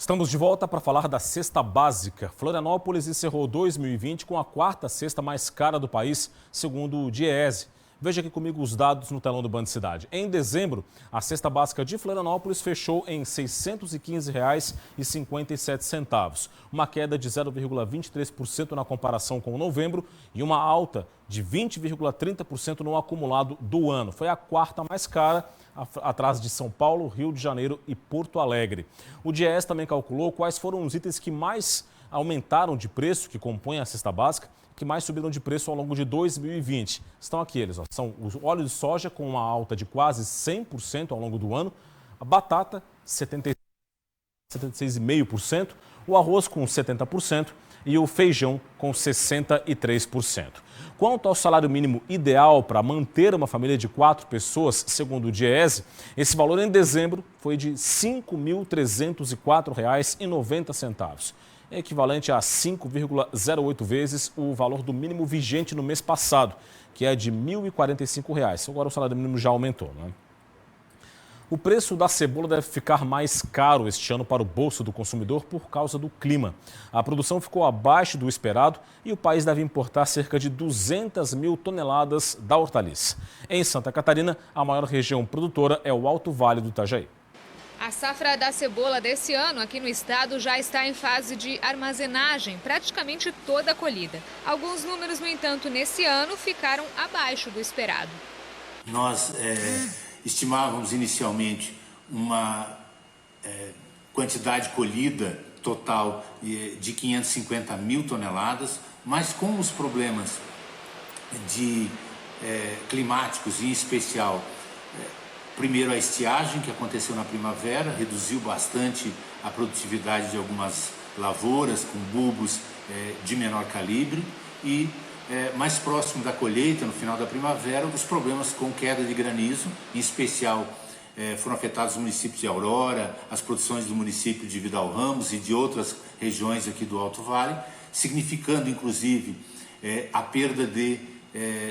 Estamos de volta para falar da cesta básica. Florianópolis encerrou 2020 com a quarta cesta mais cara do país, segundo o Diese. Veja aqui comigo os dados no telão do Band Cidade. Em dezembro, a cesta básica de Florianópolis fechou em R$ 615,57, uma queda de 0,23% na comparação com novembro e uma alta de 20,30% no acumulado do ano. Foi a quarta mais cara, atrás de São Paulo, Rio de Janeiro e Porto Alegre. O Diese também calculou quais foram os itens que mais aumentaram de preço, que compõem a cesta básica, que mais subiram de preço ao longo de 2020. Estão aqui eles, ó. São os óleos de soja com uma alta de quase 100% ao longo do ano, a batata 76,5%, o arroz com 70% e o feijão com 63%. Quanto ao salário mínimo ideal para manter uma família de 4 pessoas, segundo o Diese, esse valor em dezembro foi de R$ 5.304,90. Equivalente a 5,08 vezes o valor do mínimo vigente no mês passado, que é de R$ 1.045. Agora o salário mínimo já aumentou, né? O preço da cebola deve ficar mais caro este ano para o bolso do consumidor por causa do clima. A produção ficou abaixo do esperado e o país deve importar cerca de 200 mil toneladas da hortaliça. Em Santa Catarina, a maior região produtora é o Alto Vale do Itajaí. A safra da cebola desse ano aqui no estado já está em fase de armazenagem, praticamente toda colhida. Alguns números, no entanto, nesse ano ficaram abaixo do esperado. Nós estimávamos inicialmente uma quantidade colhida total de 550 mil toneladas, mas com os problemas climáticos, em especial, primeiro a estiagem que aconteceu na primavera, reduziu bastante a produtividade de algumas lavouras com bulbos de menor calibre e mais próximo da colheita, no final da primavera, os problemas com queda de granizo, em especial foram afetados os municípios de Aurora, as produções do município de Vidal Ramos e de outras regiões aqui do Alto Vale, significando inclusive a perda de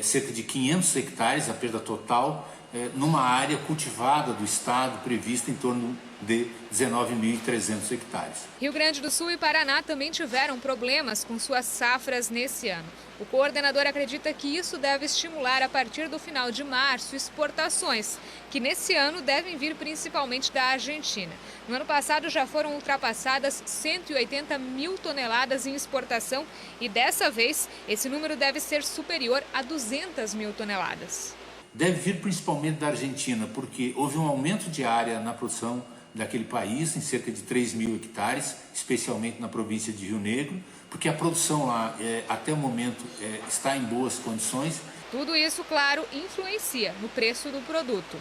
cerca de 500 hectares, a perda total, numa área cultivada do estado prevista em torno de 19.300 hectares. Rio Grande do Sul e Paraná também tiveram problemas com suas safras nesse ano. O coordenador acredita que isso deve estimular, a partir do final de março, exportações, que nesse ano devem vir principalmente da Argentina. No ano passado já foram ultrapassadas 180 mil toneladas em exportação e dessa vez esse número deve ser superior a 200 mil toneladas. Deve vir principalmente da Argentina, porque houve um aumento de área na produção daquele país, em cerca de 3 mil hectares, especialmente na província de Rio Negro, porque a produção lá, até o momento, está em boas condições. Tudo isso, claro, influencia no preço do produto.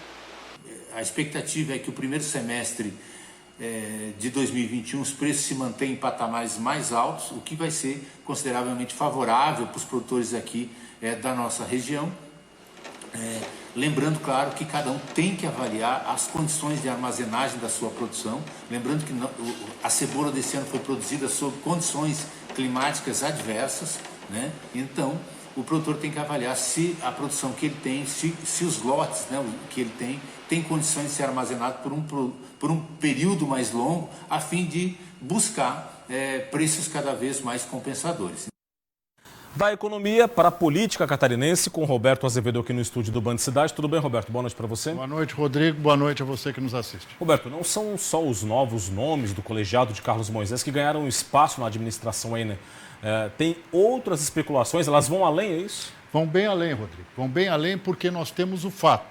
A expectativa é que o primeiro semestre de 2021 os preços se mantenham em patamares mais altos, o que vai ser consideravelmente favorável para os produtores aqui da nossa região. Lembrando, claro, que cada um tem que avaliar as condições de armazenagem da sua produção. Lembrando que a cebola desse ano foi produzida sob condições climáticas adversas, né? Então, o produtor tem que avaliar se a produção que ele tem, se os lotes, né, que ele tem condições de ser armazenado por um período mais longo, a fim de buscar preços cada vez mais compensadores. Da economia para a política catarinense, com Roberto Azevedo aqui no estúdio do Band Cidade. Tudo bem, Roberto? Boa noite para você. Boa noite, Rodrigo. Boa noite a você que nos assiste. Roberto, não são só os novos nomes do colegiado de Carlos Moisés que ganharam espaço na administração aí, né? Tem outras especulações, elas vão além, é isso? Vão bem além, Rodrigo. Vão bem além porque nós temos o fato.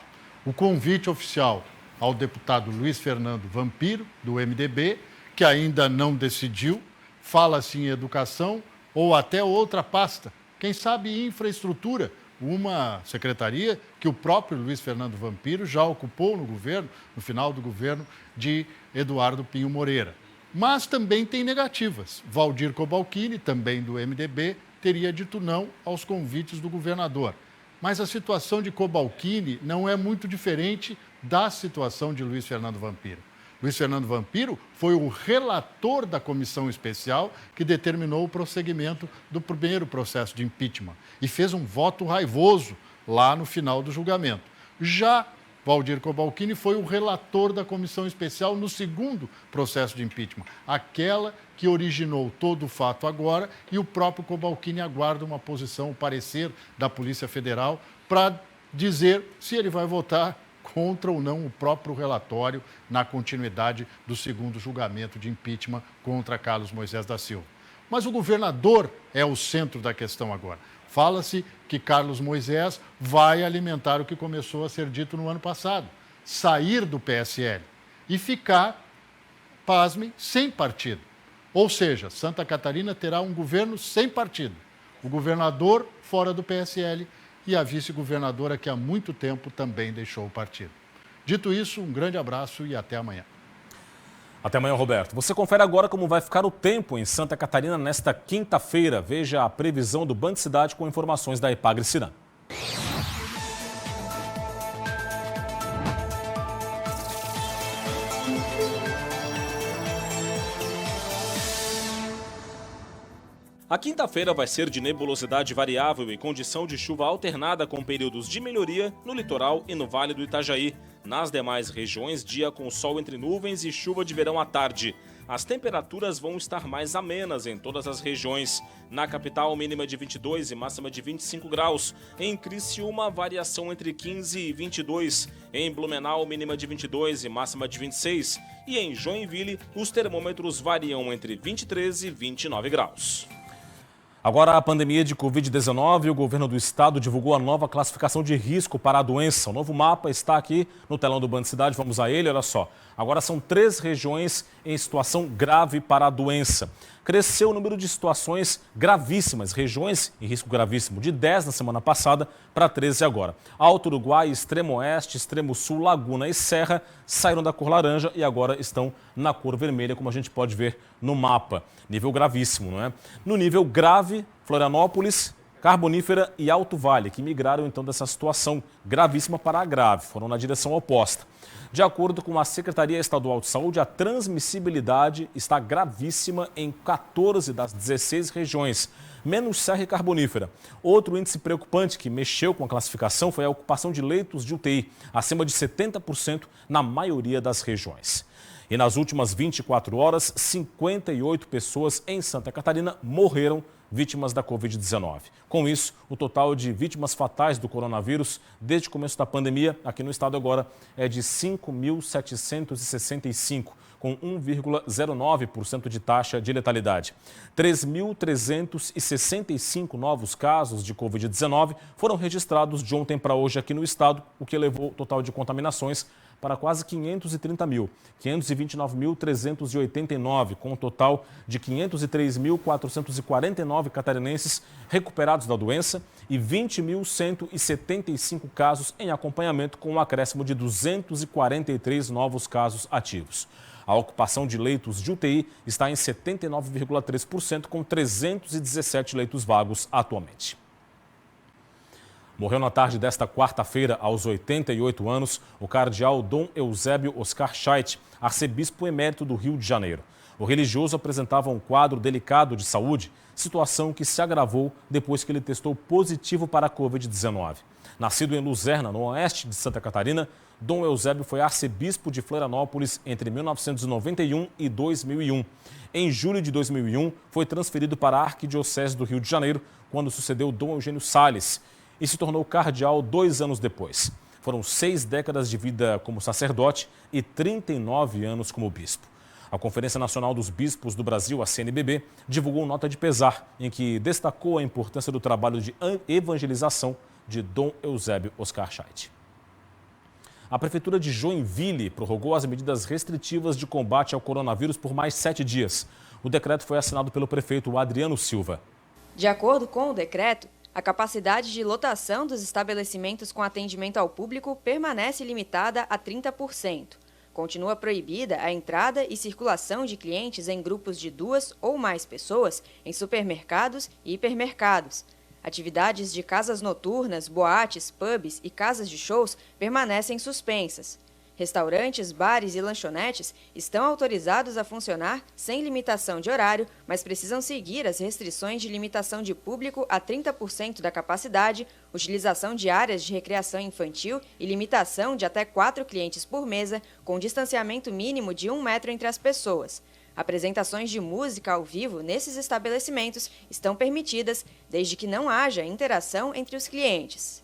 O convite oficial ao deputado Luiz Fernando Vampiro, do MDB, que ainda não decidiu, fala-se em educação, ou até outra pasta, quem sabe infraestrutura, uma secretaria que o próprio Luiz Fernando Vampiro já ocupou no governo, no final do governo de Eduardo Pinho Moreira. Mas também tem negativas. Valdir Cobalcini, também do MDB, teria dito não aos convites do governador. Mas a situação de Cobalcini não é muito diferente da situação de Luiz Fernando Vampiro. Luiz Fernando Vampiro foi o relator da comissão especial que determinou o prosseguimento do primeiro processo de impeachment e fez um voto raivoso lá no final do julgamento. Já Waldir Cobalcini foi o relator da comissão especial no segundo processo de impeachment, aquela que originou todo o fato agora, e o próprio Cobalcini aguarda uma posição, um parecer da Polícia Federal para dizer se ele vai votar contra ou não o próprio relatório na continuidade do segundo julgamento de impeachment contra Carlos Moisés da Silva. Mas o governador é o centro da questão agora. Fala-se que Carlos Moisés vai alimentar o que começou a ser dito no ano passado, sair do PSL e ficar, pasmem, sem partido. Ou seja, Santa Catarina terá um governo sem partido. O governador fora do PSL e a vice-governadora que há muito tempo também deixou o partido. Dito isso, um grande abraço e até amanhã. Até amanhã, Roberto. Você confere agora como vai ficar o tempo em Santa Catarina nesta quinta-feira. Veja a previsão do Band Cidade com informações da Epagre-Ciran. A quinta-feira vai ser de nebulosidade variável e condição de chuva alternada com períodos de melhoria no litoral e no Vale do Itajaí. Nas demais regiões, dia com sol entre nuvens e chuva de verão à tarde. As temperaturas vão estar mais amenas em todas as regiões. Na capital, mínima de 22 e máxima de 25 graus. Em Criciúma, variação entre 15 e 22. Em Blumenau, mínima de 22 e máxima de 26. E em Joinville, os termômetros variam entre 23 e 29 graus. Agora, a pandemia de Covid-19, o governo do estado divulgou a nova classificação de risco para a doença. O novo mapa está aqui no telão do Band Cidade, vamos a ele, olha só. Agora são 3 regiões em situação grave para a doença. Cresceu o número de situações gravíssimas, regiões em risco gravíssimo, de 10 na semana passada para 13 agora. Alto Uruguai, Extremo Oeste, Extremo Sul, Laguna e Serra saíram da cor laranja e agora estão na cor vermelha, como a gente pode ver no mapa. Nível gravíssimo, não é? No nível grave, Florianópolis, Carbonífera e Alto Vale, que migraram então dessa situação gravíssima para a grave, foram na direção oposta. De acordo com a Secretaria Estadual de Saúde, a transmissibilidade está gravíssima em 14 das 16 regiões, menos Serra e Carbonífera. Outro índice preocupante que mexeu com a classificação foi a ocupação de leitos de UTI, acima de 70% na maioria das regiões. E nas últimas 24 horas, 58 pessoas em Santa Catarina morreram vítimas da Covid-19. Com isso, o total de vítimas fatais do coronavírus desde o começo da pandemia aqui no estado agora é de 5.765, com 1,09% de taxa de letalidade. 3.365 novos casos de Covid-19 foram registrados de ontem para hoje aqui no estado, o que elevou o total de contaminações para quase 530 mil, 529.389, com um total de 503.449 catarinenses recuperados da doença e 20.175 casos em acompanhamento, com um acréscimo de 243 novos casos ativos. A ocupação de leitos de UTI está em 79,3%, com 317 leitos vagos atualmente. Morreu na tarde desta quarta-feira, aos 88 anos, o cardeal Dom Eusébio Oscar Scheidt, arcebispo emérito do Rio de Janeiro. O religioso apresentava um quadro delicado de saúde, situação que se agravou depois que ele testou positivo para a Covid-19. Nascido em Luzerna, no oeste de Santa Catarina, Dom Eusébio foi arcebispo de Florianópolis entre 1991 e 2001. Em julho de 2001, foi transferido para a Arquidiocese do Rio de Janeiro, quando sucedeu Dom Eugênio Salles, e se tornou cardeal 2 anos depois. Foram 6 décadas de vida como sacerdote e 39 anos como bispo. A Conferência Nacional dos Bispos do Brasil, a CNBB, divulgou nota de pesar em que destacou a importância do trabalho de evangelização de Dom Eusébio Oscar Scheidt. A Prefeitura de Joinville prorrogou as medidas restritivas de combate ao coronavírus por mais 7 dias. O decreto foi assinado pelo prefeito Adriano Silva. De acordo com o decreto, a capacidade de lotação dos estabelecimentos com atendimento ao público permanece limitada a 30%. Continua proibida a entrada e circulação de clientes em grupos de 2 ou mais pessoas em supermercados e hipermercados. Atividades de casas noturnas, boates, pubs e casas de shows permanecem suspensas. Restaurantes, bares e lanchonetes estão autorizados a funcionar sem limitação de horário, mas precisam seguir as restrições de limitação de público a 30% da capacidade, utilização de áreas de recreação infantil e limitação de até 4 clientes por mesa, com distanciamento mínimo de 1 metro entre as pessoas. Apresentações de música ao vivo nesses estabelecimentos estão permitidas, desde que não haja interação entre os clientes.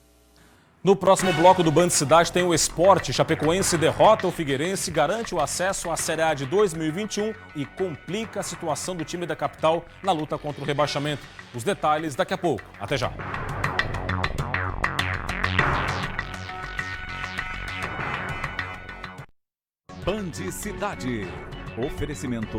No próximo bloco do Band Cidade tem o esporte. Chapecoense derrota o Figueirense, garante o acesso à Série A de 2021 e complica a situação do time da capital na luta contra o rebaixamento. Os detalhes daqui a pouco. Até já. Band Cidade. Oferecimento